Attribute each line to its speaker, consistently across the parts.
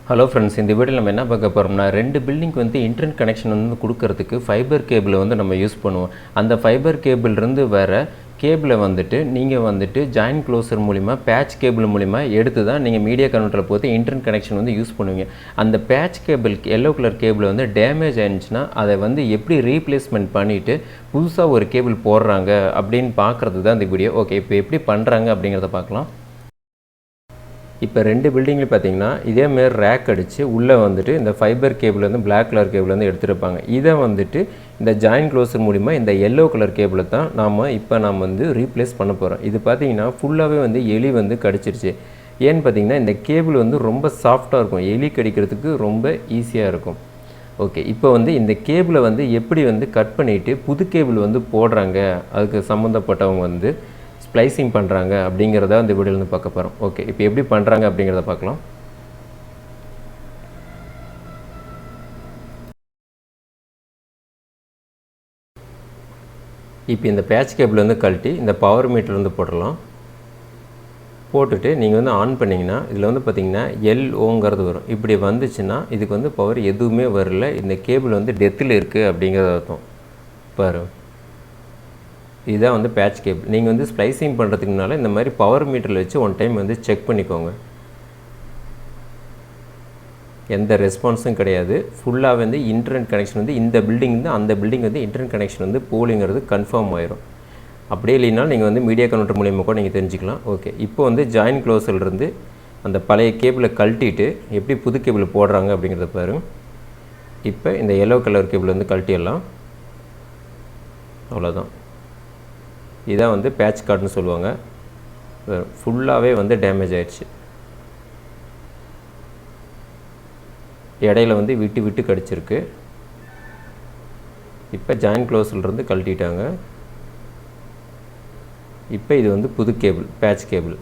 Speaker 1: Hello friends, இந்த வீடியோவில் நம்ம என்ன பார்க்க போகிறோம்னா, ரெண்டு பில்டிங்க்கு வந்து இன்டர்நெட் கனெக்ஷன் வந்து கொடுக்கறதுக்கு ஃபைபர் கேபிளை வந்து நம்ம யூஸ் பண்ணுவோம். அந்த ஃபைபர் கேபிள்லேருந்து வர கேபிளை வந்துட்டு நீங்கள் வந்துட்டு ஜாயின் க்ளோசர் மூலிமா பேட்ச் கேபிள் மூலிமா எடுத்து தான் நீங்கள் மீடியா கன்வெர்ட்டரில் போட்டு இன்டர்நெட் கனெக்ஷன் வந்து யூஸ் பண்ணுவீங்க. அந்த patch cable yellow colour cable வந்து டேமேஜ் ஆயிருந்துச்சுன்னா அதை வந்து எப்படி ரீப்ளேஸ்மெண்ட் பண்ணிவிட்டு புதுசாக ஒரு கேபிள் போடுறாங்க அப்படின்னு பார்க்குறது தான் இந்த வீடியோ. ஓகே, இப்போ எப்படி பண்ணுறாங்க அப்படிங்கிறத பார்க்கலாம். இப்போ ரெண்டு பில்டிங்கில் பார்த்தீங்கன்னா இதேமாரி ரேக் அடித்து உள்ளே வந்துட்டு இந்த ஃபைபர் கேபிள் வந்து பிளாக் கலர் கேபிள் வந்து எடுத்துருப்பாங்க. இதை வந்துட்டு இந்த ஜாயின் க்ளோசர் மூலிமா இந்த எல்லோ கலர் கேபிளை தான் நாம் வந்து ரீப்ளேஸ் பண்ண போகிறோம். இது பார்த்தீங்கன்னா ஃபுல்லாகவே வந்து எலி வந்து கடிச்சிருச்சு. ஏன்னு பார்த்தீங்கன்னா இந்த கேபிள் வந்து ரொம்ப சாஃப்டாக இருக்கும், எலி கடிக்கிறதுக்கு ரொம்ப ஈஸியாக இருக்கும். ஓகே, இப்போ வந்து இந்த கேபிளை வந்து எப்படி வந்து கட் பண்ணிவிட்டு புது கேபிள் வந்து போடுறாங்க, அதுக்கு சம்மந்தப்பட்டவங்க வந்து ஸ்ப்ளைசிங் பண்ணுறாங்க அப்படிங்கிறத இந்த வீடியோவில் பார்க்க போகிறோம். ஓகே, இப்போ எப்படி பண்ணுறாங்க அப்படிங்கிறத பார்க்கலாம். இப்போ இந்த பேட்ச் கேபிள் வந்து கழட்டி இந்த பவர் மீட்டர் வந்து போடலாம். போட்டுட்டு நீங்கள் வந்து ஆன் பண்ணிங்கன்னா இதில் வந்து பார்த்திங்கன்னா LOங்கிறது வரும். இப்படி வந்துச்சுன்னா இதுக்கு வந்து பவர் எதுவுமே வரல, இந்த கேபிள் வந்து டெத்தில் இருக்குது அப்படிங்கிறத அர்த்தம். பாரு, இதுதான் வந்து பேட்ச் கேபிள். நீங்கள் வந்து ஸ்ப்ளைசிங் பண்ணுறதுக்கு முன்னால் இந்த மாதிரி பவர் மீட்டரில் வச்சு ஒன் டைம் வந்து செக் பண்ணிக்கோங்க. எந்த ரெஸ்பான்ஸும் கிடையாது. ஃபுல்லாக வந்து இன்டர்நெட் கனெக்ஷன் வந்து இந்த பில்டிங் வந்து அந்த பில்டிங் வந்து இன்டர்நெட் கனெக்ஷன் வந்து போலிங்கிறது கன்ஃபார்ம் ஆயிரும். அப்படியே இல்லைனாலும் நீங்கள் வந்து மீடியா கன்வெர்ட்டர் மூலியமாக கூட நீங்கள் தெரிஞ்சுக்கலாம். ஓகே, இப்போ வந்து ஜாயின் க்ளோசர்லேருந்து அந்த பழைய கேபிளை கழட்டிட்டு எப்படி புது கேபிள் போடுறாங்க அப்படிங்கிறத பாருங்கள். இப்போ இந்த எல்லோ கலர் கேபிள் வந்து கழட்டிடலாம். அவ்வளோதான். இதான் வந்து பேட்ச் கார்டுன்னு சொல்லுவாங்க. ஃபுல்லாகவே வந்து டேமேஜ் ஆயிடுச்சு. இடையில வந்து விட்டு விட்டு கடிச்சிருக்கு. இப்போ ஜாயின் க்ளோஸ்லேருந்து கழட்டிட்டாங்க. இப்போ இது வந்து புது கேபிள், பேட்ச் கேபிள்.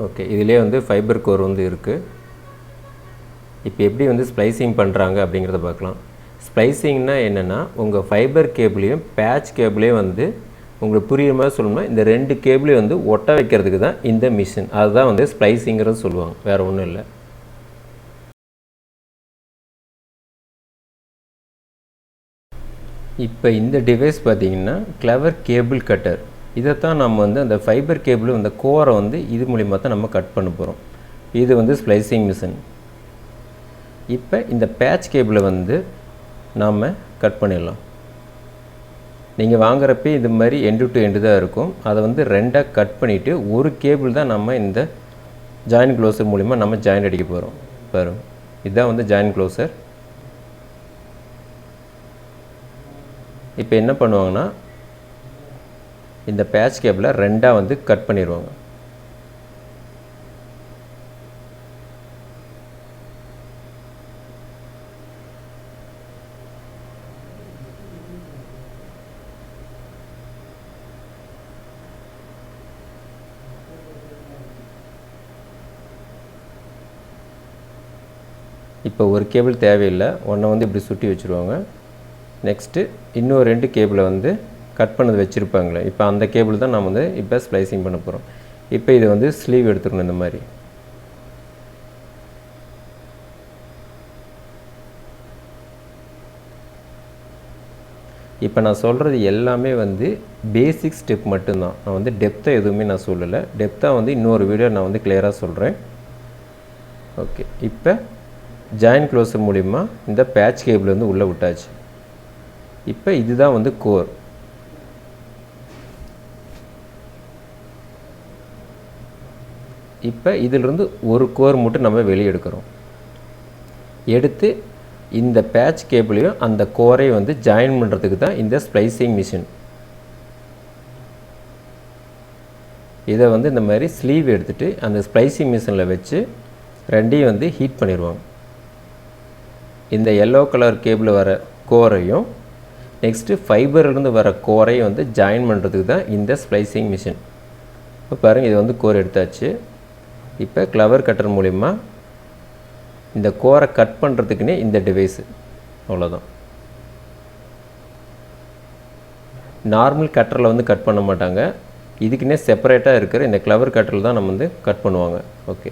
Speaker 1: ஓகே, இதிலே வந்து ஃபைபர் கோர் வந்து இருக்குது. இப்போ எப்படி வந்து ஸ்ப்ளைசிங் பண்ணுறாங்க அப்படிங்கிறத பார்க்கலாம். ஸ்ப்ளைசிங்னா என்னென்னா, உங்கள் ஃபைபர் கேபிளையும் பேட்ச் கேபிளையும் வந்து உங்களுக்கு புரியுற மாதிரி சொல்லணும்னா இந்த ரெண்டு கேபிளையும் வந்து ஒட்ட வைக்கிறதுக்கு தான் இந்த மிஷின். அதுதான் வந்து ஸ்ப்ளைசிங்கிறது சொல்லுவாங்க, வேறு ஒன்றும் இல்லை. இப்போ இந்த டிவைஸ் பார்த்திங்கன்னா கிளவர் கேபிள் கட்டர். இதைத்தான் நம்ம வந்து அந்த ஃபைபர் கேபிள் அந்த கோரை வந்து இது மூலிமா தான் நம்ம கட் பண்ண போகிறோம். இது வந்து ஸ்ப்ளைசிங் மிஷின். இப்போ இந்த பேட்ச் கேபிளை வந்து நாம் கட் பண்ணிடலாம். நீங்கள் வாங்குறப்ப இது மாதிரி எண்டு டு எண்டு தான் இருக்கும். அதை வந்து ரெண்டாக கட் பண்ணிவிட்டு ஒரு கேபிள் தான் நம்ம இந்த ஜாயின் க்ளோசர் மூலிமா நம்ம ஜாயின் அடிக்க போகிறோம். பாருங்கள், இதுதான் வந்து ஜாயின் க்ளோசர். இப்போ என்ன பண்ணுவாங்கன்னா இந்த பேட்ச் கேபிளை ரெண்டாக வந்து கட் பண்ணிடுவாங்க. இப்போ ஒரு கேபிள் தேவையில்லை, ஒன்றை வந்து இப்படி சுட்டி வச்சுருவாங்க. நெக்ஸ்ட்டு இன்னும் ரெண்டு கேபிளை வந்து கட் பண்ணது வச்சுருப்பாங்களே, இப்போ அந்த கேபிள் தான் நம்ம வந்து இப்போ ஸ்ப்ளைசிங் பண்ண போகிறோம். இப்போ இதை வந்து ஸ்லீவ் எடுத்துக்கணும் இந்த மாதிரி. இப்போ நான் சொல்கிறது எல்லாமே வந்து பேசிக் ஸ்டெப் மட்டும்தான். நான் வந்து டெப்த்தாக எதுவுமே நான் சொல்லலை. டெப்த்தாக வந்து இன்னொரு வீடியோ நான் வந்து கிளியராக சொல்கிறேன். ஓகே, இப்போ ஜாயின் க்ளோசர் மூலிமா இந்த பேட்ச் கேபிள் வந்து உள்ளே விட்டாச்சு. இப்போ இதுதான் வந்து கோர். இப்போ இதிலிருந்து ஒரு கோர் மட்டும் நம்ம வெளியே எடுக்கிறோம். எடுத்து இந்த பேட்ச் கேபிளையும் அந்த கோரையும் வந்து ஜாயின் பண்ணுறதுக்கு தான் இந்த ஸ்ப்ளைசிங் மிஷின். இதை வந்து இந்த மாதிரி ஸ்லீவ் எடுத்துகிட்டு அந்த ஸ்ப்ளைசிங் மிஷினில் வச்சு ரெண்டையும் வந்து ஹீட் பண்ணிடுவாங்க. இந்த எல்லோ கலர் கேபிள் வர கோரையும் நெக்ஸ்ட்டு ஃபைபர்லேருந்து வர கோரையும் வந்து ஜாயின் பண்ணுறதுக்கு தான் இந்த ஸ்ப்ளைசிங் மிஷின். இப்போ பாருங்கள், இது வந்து கோர் எடுத்தாச்சு. இப்போ க்ளவர் கட்டர் மூலிமா இந்த கோரை கட் பண்ணுறதுக்குன்னே இந்த டிவைஸு, அவ்வளோதான். நார்மல் கட்டரில் வந்து கட் பண்ண மாட்டாங்க, இதுக்குன்னே செப்பரேட்டாக இருக்கிற இந்த க்ளவர் கட்டரில் தான் நம்ம வந்து கட் பண்ணுவாங்க. ஓகே,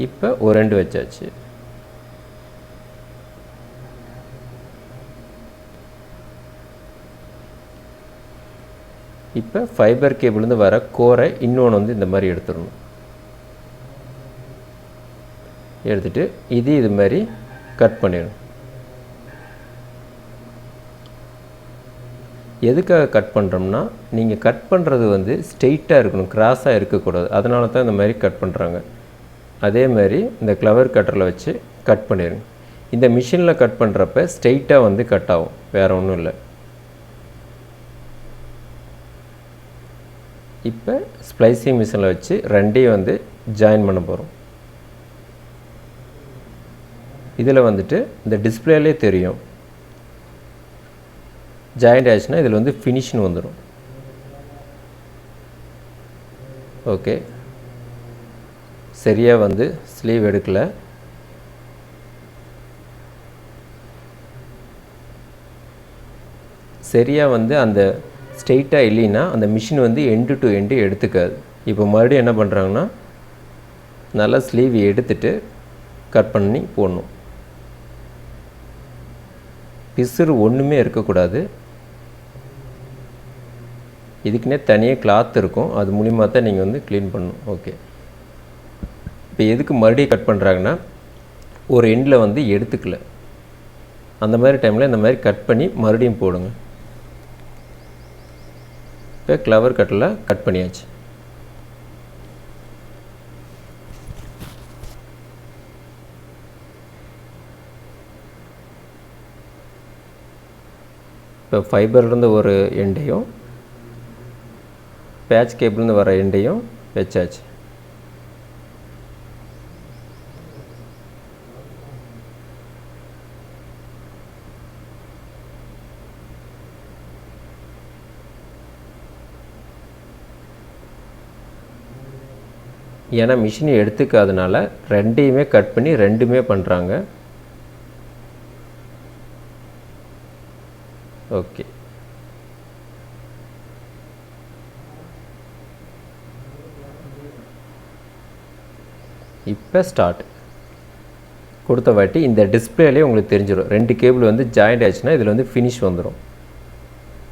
Speaker 1: இப்போ ஒரு ரெண்டு வச்சாச்சு. இப்போ ஃபைபர் கேபிள்லேருந்து வர கோரை இன்னொன்று வந்து இந்த மாதிரி எடுத்துடணும். எடுத்துகிட்டு இது மாதிரி கட் பண்ணிடணும். எதுக்காக கட் பண்ணுறோம்னா, நீங்கள் கட் பண்ணுறது வந்து ஸ்ட்ரெயிட்டாக இருக்கணும், கிராஸாக இருக்கக்கூடாது. அதனால தான் இந்த மாதிரி கட் பண்ணுறாங்க. அதே மாதிரி இந்த க்ளவர் கட்டரில் வச்சு கட் பண்ணிடுங்க. இந்த மிஷினில் கட் பண்ணுறப்ப ஸ்ட்ரெயிட்டாக வந்து கட் ஆகும், வேறு ஒன்றும் இல்லை. இப்போ ஸ்ப்ளைசிங் மிஷினில் வச்சு ரெண்டையும் வந்து ஜாயின் பண்ண போகிறோம். இதில் வந்துட்டு இந்த டிஸ்பிளேலே தெரியும், ஜாயிண்ட் ஆச்சுன்னா இதில் வந்து ஃபினிஷ்னு வந்துடும். ஓகே, சரியாக வந்து ஸ்லீவ் எடுக்கலை. சரியாக வந்து அந்த ஸ்ட்ரெயிட்டாக இல்லைன்னா அந்த மிஷின் வந்து எண்டு டு எண்டு எடுத்துக்காது. இப்போ மறுபடியும் என்ன பண்ணுறாங்கன்னா, நல்லா ஸ்லீவ் எடுத்துட்டு கட் பண்ணி போடணும். பிசுறு ஒன்றுமே இருக்கக்கூடாது. இதுக்குன்னே தனியாக கிளாத் இருக்கும், அது மூலிமா தான் நீங்கள் வந்து க்ளீன் பண்ணணும். ஓகே, இப்போ எதுக்கு மறுபடியும் கட் பண்ணுறாங்கன்னா, ஒரு எண்டில் வந்து எடுத்துக்கல, அந்த மாதிரி டைமில் இந்த மாதிரி கட் பண்ணி மறுபடியும் போடுங்க. இப்போ க்ளவர் கட்டில் கட் பண்ணியாச்சு. இப்போ ஃபைபர்லேருந்து ஒரு எண்டையும் பேட்ச் கேபிள்லேருந்து வர எண்டையும் வச்சாச்சு. ஏன்னா மிஷினை எடுத்துக்காதனால ரெண்டையுமே கட் பண்ணி ரெண்டுமே பண்ணுறாங்க. ஓகே, இப்போ ஸ்டார்ட் கொடுத்த வாட்டி இந்த டிஸ்பிளேலேயே உங்களுக்கு தெரிஞ்சிடும், ரெண்டு கேபிள் வந்து ஜாயிண்ட் ஆச்சுன்னா இதில் வந்து ஃபினிஷ் வந்துடும்.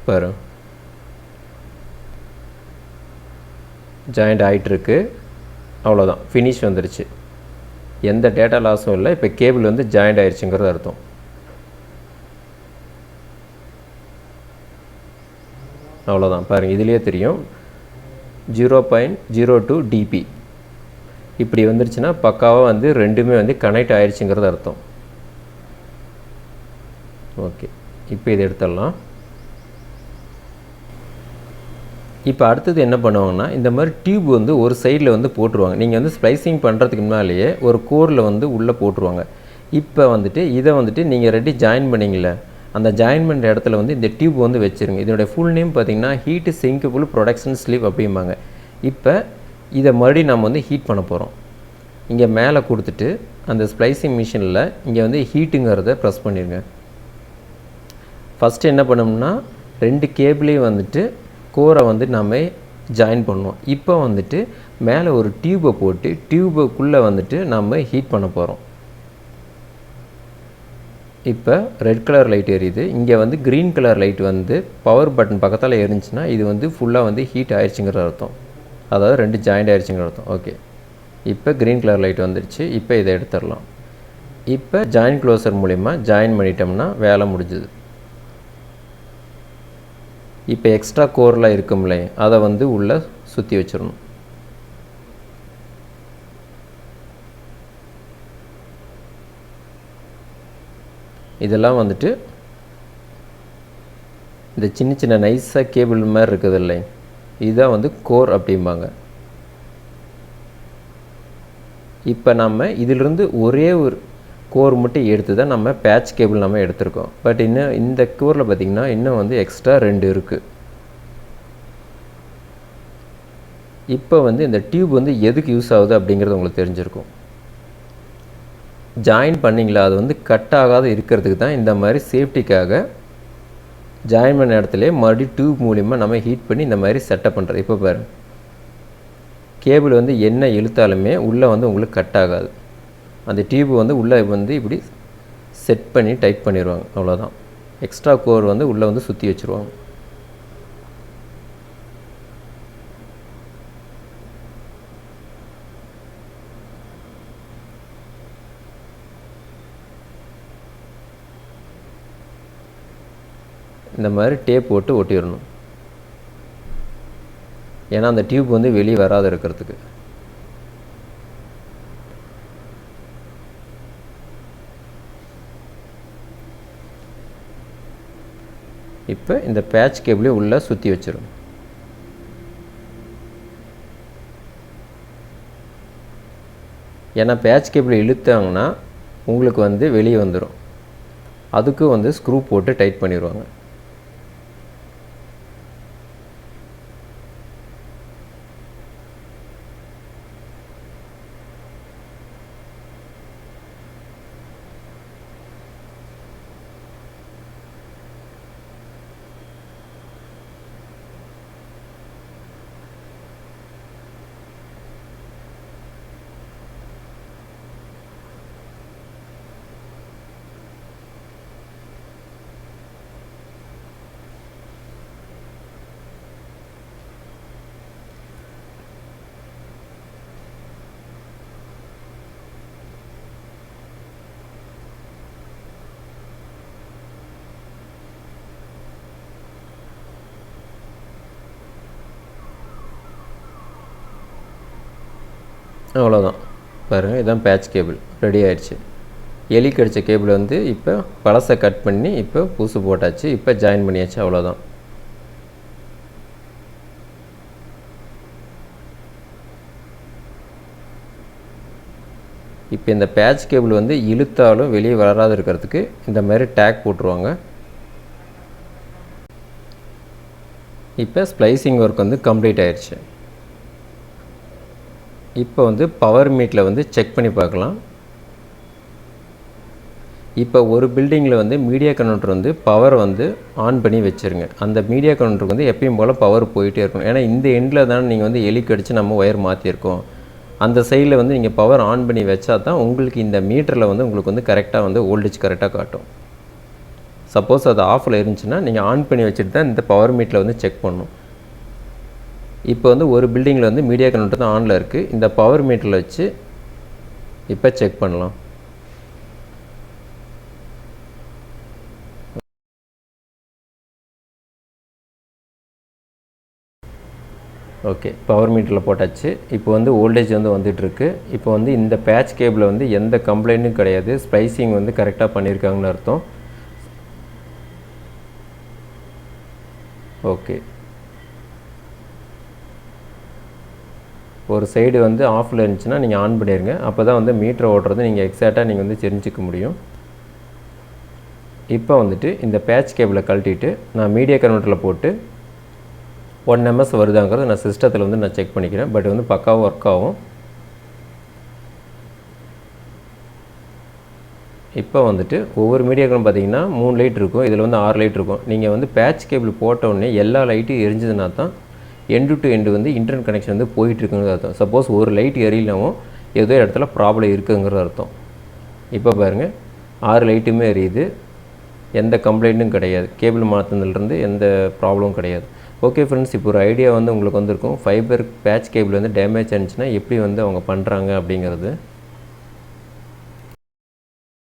Speaker 1: பாரு, ஜாயிண்ட் ஆகிட்டுருக்கு, அவ்வளோதான், ஃபினிஷ் வந்துருச்சு. எந்த டேட்டா லாஸும் இல்லை. இப்போ கேபிள் வந்து ஜாயிண்ட் ஆயிடுச்சுங்கிறது அர்த்தம். அவ்வளோதான், பாருங்கள், இதுலேயே தெரியும் 0.02 dp இப்படி வந்துருச்சுன்னா பக்காவாக வந்து ரெண்டுமே வந்து கனெக்ட் ஆயிடுச்சுங்கிறது அர்த்தம். ஓகே, இப்போ இதை எடுத்துடலாம். இப்போ அடுத்தது என்ன பண்ணுவாங்கன்னா, இந்த மாதிரி டியூப் வந்து ஒரு சைடில் வந்து போட்டுருவாங்க. நீங்கள் வந்து ஸ்ப்ளைசிங் பண்ணுறதுக்கு முன்னாலேயே ஒரு கோரில் வந்து உள்ளே போட்டுருவாங்க. இப்போ வந்துட்டு இதை வந்துட்டு நீங்கள் ரெடி ஜாயின் பண்ணிங்களே, அந்த ஜாயின் பண்ணுற இடத்துல வந்து இந்த டியூப் வந்து வச்சுருங்க. இதனுடைய ஃபுல் நேம் பார்த்திங்கன்னா ஹீட் ஷ்ரிங்கபிள் ப்ரொடக்ஷன் ஸ்லீவ் அப்படிம்பாங்க. இப்போ இதை மறுபடியும் நம்ம வந்து ஹீட் பண்ண போகிறோம். இங்கே மேலே கொடுத்துட்டு அந்த ஸ்ப்ளைசிங் மிஷினில் இங்கே வந்து ஹீட்டுங்கிறத ப்ரெஸ் பண்ணிடுங்க. ஃபஸ்ட்டு என்ன பண்ணோம்னா, ரெண்டு கேபிளையும் வந்துட்டு கோரை வந்து நம்ம ஜாயின் பண்ணுவோம். இப்போ வந்துட்டு மேலே ஒரு டியூப்பை போட்டு டியூபுக்குள்ளே வந்துட்டு நம்ம ஹீட் பண்ண போகிறோம். இப்போ ரெட் கலர் லைட் எரியுது. இங்கே வந்து க்ரீன் கலர் லைட் வந்து பவர் பட்டன் பக்கத்தில் எரிஞ்சுன்னா இது வந்து ஃபுல்லாக வந்து ஹீட் ஆயிடுச்சுங்கிற அர்த்தம், அதாவது ரெண்டு ஜாயிண்ட் ஆயிடுச்சுங்கிற அர்த்தம். ஓகே, இப்போ க்ரீன் கலர் லைட் வந்துடுச்சு. இப்போ இதை எடுத்துடலாம். இப்போ ஜாயின் க்ளோசர் மூலிமா ஜாயின் பண்ணிட்டோம்னா வேலை முடிஞ்சுது. இப்போ எக்ஸ்ட்ரா கோர்லாம் இருக்கும்லே, அதை வந்து உள்ளே சுற்றி வச்சிடணும். இதெல்லாம் வந்துட்டு இந்த சின்ன சின்ன நைஸாக கேபிள் மாதிரி இருக்குது இல்லை, இதுதான் வந்து கோர் அப்படிம்பாங்க. இப்போ நம்ம இதிலிருந்து ஒரே ஒரு கோர் மட்டும் எடுத்து தான் நம்ம பேட்ச் கேபிள் நம்ம எடுத்திருக்கோம். பட் இன்னும் இந்த கோரில் பார்த்திங்கன்னா இன்னும் வந்து எக்ஸ்ட்ரா ரெண்டு இருக்குது. இப்போ வந்து இந்த டியூப் வந்து எதுக்கு யூஸ் ஆகுது அப்படிங்கிறது உங்களுக்கு தெரிஞ்சிருக்கும். ஜாயின் பண்ணிங்களா அது வந்து கட் ஆகாத இருக்கிறதுக்கு தான் இந்த மாதிரி சேஃப்டிக்காக ஜாயின் பண்ண இடத்துல மறுபடியும் டியூப் மூலிமா நம்ம ஹீட் பண்ணி இந்த மாதிரி செட்டப் பண்ணுறது. இப்போ பாருங்கள், கேபிள் வந்து என்ன இழுத்தாலுமே உள்ளே வந்து உங்களுக்கு கட் ஆகாது. அந்த டியூப் வந்து உள்ளே வந்து இப்படி செட் பண்ணி டைட் பண்ணிடுவாங்க, அவ்வளோதான். எக்ஸ்ட்ரா கோர் வந்து உள்ளே வந்து சுற்றி வச்சுருவாங்க. இந்த மாதிரி டேப் போட்டு ஒட்டிடணும், ஏன்னா அந்த டியூப் வந்து வெளியே வராத இருக்கிறதுக்கு. இப்போ இந்த பேட்ச் கேபிளையும் உள்ளே சுற்றி வச்சிடும். ஏன்னா பேட்ச் கேபிள் இழுத்தாங்கன்னா உங்களுக்கு வந்து வெளியே வந்துடும். அதுக்கும் வந்து ஸ்க்ரூ போட்டு டைட் பண்ணிடுவாங்க. அவ்வளோதான். பாருங்கள், இதுதான் பேட்ச் கேபிள் ரெடி ஆயிடுச்சு. எலி கடித்த கேபிள் வந்து இப்போ பழசை கட் பண்ணி இப்போ புதுசு போட்டாச்சு. இப்போ ஜாயின் பண்ணியாச்சு, அவ்வளோதான். இப்போ இந்த பேட்ச் கேபிள் வந்து இழுத்தாலும் வெளியே வராது இருக்கிறதுக்கு இந்த மாதிரி டேக் போட்டுருவாங்க. இப்போ ஸ்ப்ளைசிங் ஒர்க் வந்து கம்ப்ளீட் ஆயிடுச்சு. இப்போ வந்து பவர் மீட்டில் வந்து செக் பண்ணி பார்க்கலாம். இப்போ ஒரு பில்டிங்கில் வந்து மீடியா கன்வெர்ட்டர் வந்து பவர் வந்து ஆன் பண்ணி வச்சுருங்க. அந்த மீடியா கன்வெர்ட்டருக்கு வந்து எப்பயும் போல் பவர் போயிட்டே இருக்கணும். ஏன்னா இந்த எண்டில் தான் நீங்கள் வந்து எலி கடிச்சு நம்ம ஒயர் மாற்றிருக்கோம். அந்த சைடில் வந்து நீங்கள் பவர் ஆன் பண்ணி வச்சா தான் உங்களுக்கு இந்த மீட்டரில் வந்து உங்களுக்கு வந்து கரெக்டாக வந்து வோல்டேஜ் கரெக்டாக காட்டும். சப்போஸ் அது ஆஃபில் இருந்துச்சுன்னா நீங்கள் ஆன் பண்ணி வச்சுட்டு தான் இந்த பவர் மீட்டில் வந்து செக் பண்ணணும். இப்போ வந்து ஒரு பில்டிங்கில் வந்து மீடியா கன்வெர்ட்டர் தான் ஆனில் இருக்குது. இந்த பவர் மீட்டரில் வச்சு இப்போ செக் பண்ணலாம். ஓகே, பவர் மீட்டரில் போட்டாச்சு. இப்போ வந்து வோல்டேஜ் வந்து வந்துட்டுருக்கு. இப்போ வந்து இந்த பேட்ச் கேபிளில் வந்து எந்த கம்ப்ளைண்ட்டும் கிடையாது. ஸ்ப்ளைசிங் வந்து கரெக்டாக பண்ணியிருக்காங்கன்னு அர்த்தம். ஓகே, ஒரு சைடு வந்து ஆஃபில் இருந்துச்சுன்னா நீங்கள் ஆன் பண்ணிடுங்க. அப்போ தான் வந்து மீட்டரை ஓட்டுறது நீங்கள் எக்ஸாக்டாக நீங்கள் வந்து தெரிஞ்சிக்க முடியும். இப்போ வந்துட்டு இந்த பேட்ச் கேபிளை கழட்டிட்டு நான் மீடியா கன்வெர்ட்டரில் போட்டு 1 ms வருதாங்கிறது நான் சிஸ்டத்தில் வந்து நான் செக் பண்ணிக்கிறேன். பட் வந்து பக்காவாக ஒர்க் ஆகும். இப்போ வந்துட்டு ஒவ்வொரு மீடியாக்களும் பார்த்தீங்கன்னா 3 லைட் இருக்கும். இதில் வந்து 6 லைட் இருக்கும். நீங்கள் வந்து பேட்ச் கேபிள் போட்டவுடனே எல்லா லைட்டும் எரிஞ்சதுன்னா தான் எண்டு டு எண்டு வந்து இன்டர்நெட் கனெக்ஷன் வந்து போயிட்டுருக்குங்கிறது அர்த்தம். சப்போஸ் ஒரு லைட் எரியலவும் ஏதோ இடத்துல ப்ராப்ளம் இருக்குங்கிறது அர்த்தம். இப்போ பாருங்கள், 6 லைட்டுமே எரியுது. எந்த கம்ப்ளைண்ட்டும் கிடையாது. கேபிள் மாற்றினதுலேருந்து எந்த ப்ராப்ளமும் கிடையாது. ஓகே ஃப்ரெண்ட்ஸ், இப்போ ஒரு ஐடியா வந்து உங்களுக்கு வந்திருக்கும். ஃபைபர் பேட்ச் கேபிள் வந்து டேமேஜ் ஆனிச்சுன்னா எப்படி வந்து அவங்க பண்ணுறாங்க அப்படிங்கிறது.